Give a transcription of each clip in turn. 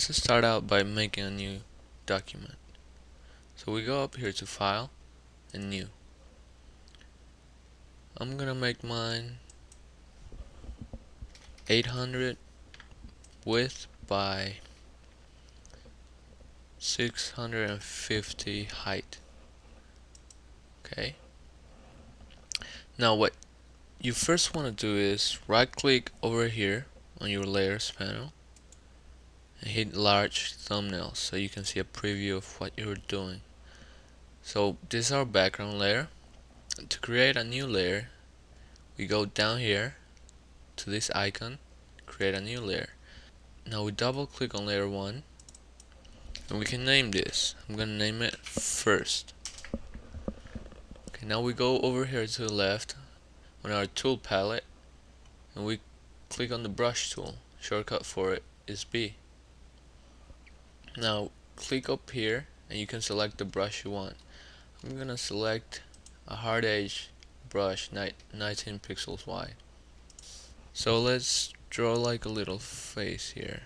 Let's start out by making a new document. So we go up here to File and New. I'm gonna make mine 800 width by 650 height. Okay. Now what you first want to do is right click over here on your layers panel and hit large thumbnail so you can see a preview of what you're doing. So this is our background layer. To create a new layer, we go down here to this icon, create a new layer. Now we double click on layer 1 and we can name this. I'm gonna name it first. Okay, now we go over here to the left on our tool palette and we click on the brush tool. Shortcut for it is B. Now click up here and you can select the brush you want. I'm gonna select a hard edge brush 19 pixels wide. So let's draw like a little face here.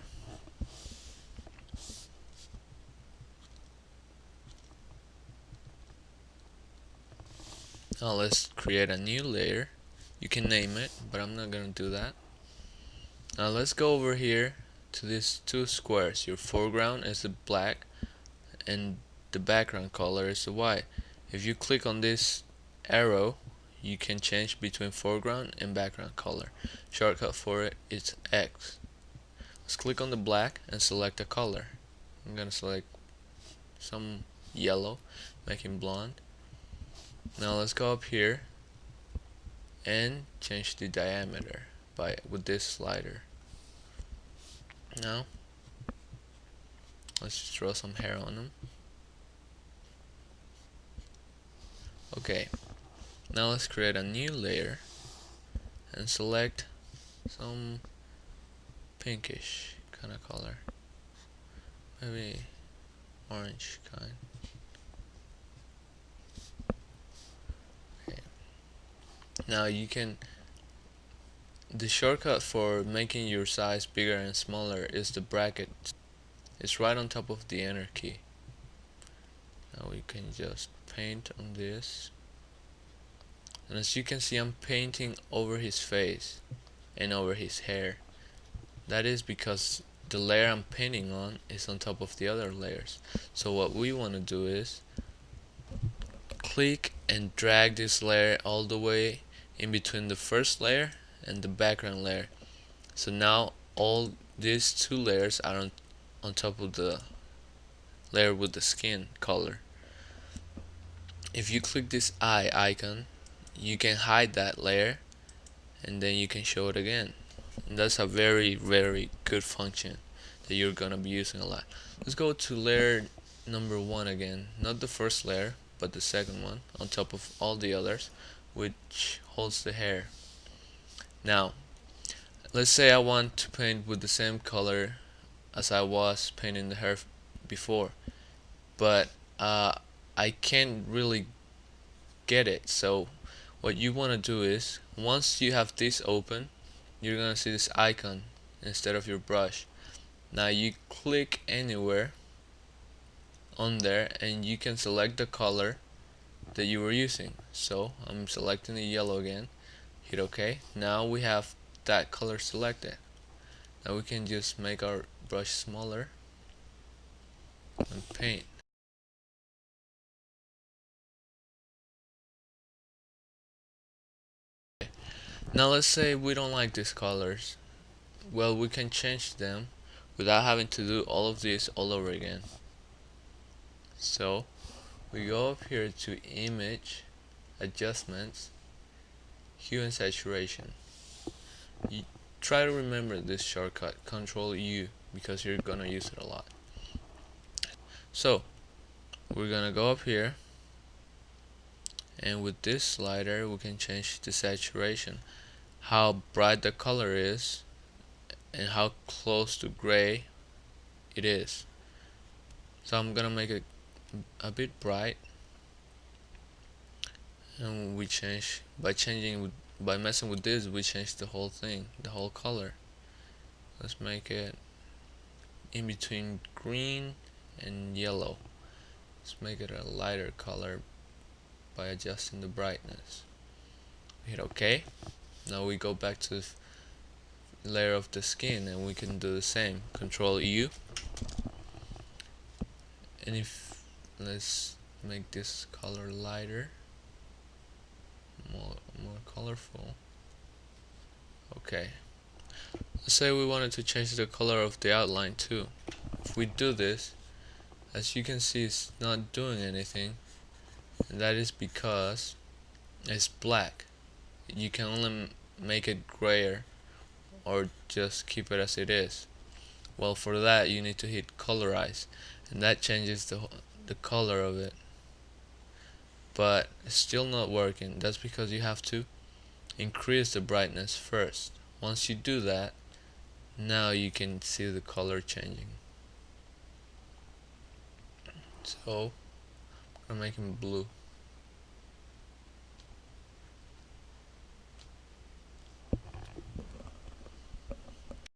Now let's create a new layer. You can name it, but I'm not gonna do that. Now let's go over here to these two squares. Your foreground is the black and the background color is the white. If you click on this arrow, you can change between foreground and background color. Shortcut for it is X. Let's click on the black and select a color. I'm gonna select some yellow, making blonde. Now let's go up here and change the diameter with this slider. Now let's just draw some hair on them. Okay, now let's create a new layer and select some pinkish kind of color, maybe orange kind. Okay. Now the shortcut for making your size bigger and smaller is the bracket. It's right on top of the enter key. Now we can just paint on this, and as you can see, I'm painting over his face and over his hair. That is because the layer I'm painting on is on top of the other layers. So what we want to do is click and drag this layer all the way in between the first layer and the background layer. So now all these two layers are on top of the layer with the skin color. If you click this eye icon, you can hide that layer and then you can show it again. And that's a very good function that you're gonna be using a lot. Let's go to layer number 1 again, not the first layer but the second one on top of all the others, which holds the hair. Now let's say I want to paint with the same color as I was painting the hair before, but I can't really get it. So what you want to do is, once you have this open, you're gonna see this icon instead of your brush. Now you click anywhere on there and you can select the color that you were using. So I'm selecting the yellow again, hit OK. Now we have that color selected. Now we can just make our brush smaller and paint. Now let's say we don't like these colors. Well, we can change them without having to do all of this all over again. So we go up here to Image, Adjustments, Hue and Saturation. You try to remember this shortcut, Control U, because you're gonna use it a lot. So we're gonna go up here, and with this slider we can change the saturation, how bright the color is and how close to gray it is. So I'm gonna make it a bit bright, and we change by messing with this, we change the whole thing, the whole color. Let's make it in between green and yellow. Let's make it a lighter color by adjusting the brightness. Hit OK. Now we go back to the layer of the skin and we can do the same. Control U, and if let's make this color lighter, more colorful. Okay. Let's say we wanted to change the color of the outline too. If we do this, as you can see, it's not doing anything, and that is because it's black. You can only make it grayer or just keep it as it is. Well, for that you need to hit colorize, and that changes the color of it. But it's still not working. That's because you have to increase the brightness first. Once you do that, now you can see the color changing. So I'm making blue.